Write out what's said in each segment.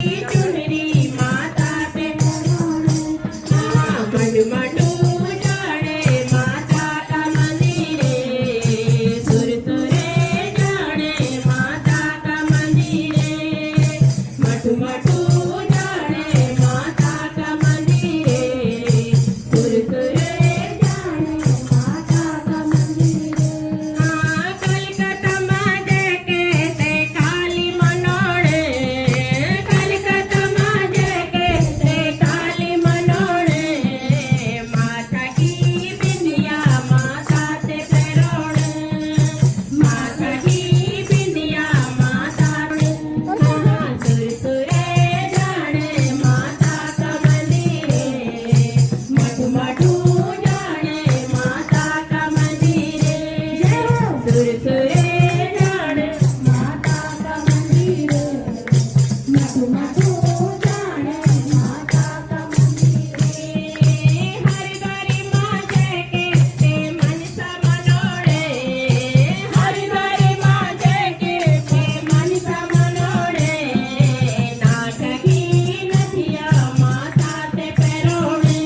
चुनरी माता पे मटू जाने माता का मंदिरे सुर सुरे जाने माता का मंदिरे मटू मटू जाने माता का मंदिरे सुर सुरे जाने माता का मंदिरे कलकत्ता में देखे ते काली मनोड़े कलकत्ता में देखे ते काली मनोड़े माता की बिंदिया माता ते पैरोड़े माता की बिंदिया माता ते सुर सुरे जाने माता का मंदिरे मटू मटू जाने माता का मंदिरे सुर सुरे जाने माता का मंदिरे मटू मटू जाने माता का मंदिरे हरिद्वारी माँ जय के ते मनसा मनोड़े हरिद्वारी माँ जय के ते मनसा मनोड़े नाटकी नथिया माता ते पैरोड़े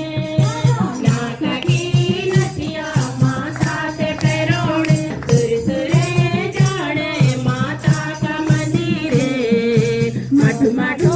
नाटकी नथिया माता ते पैरोड़े सुर सुरे जाने माता का मंदिरे मटू मटू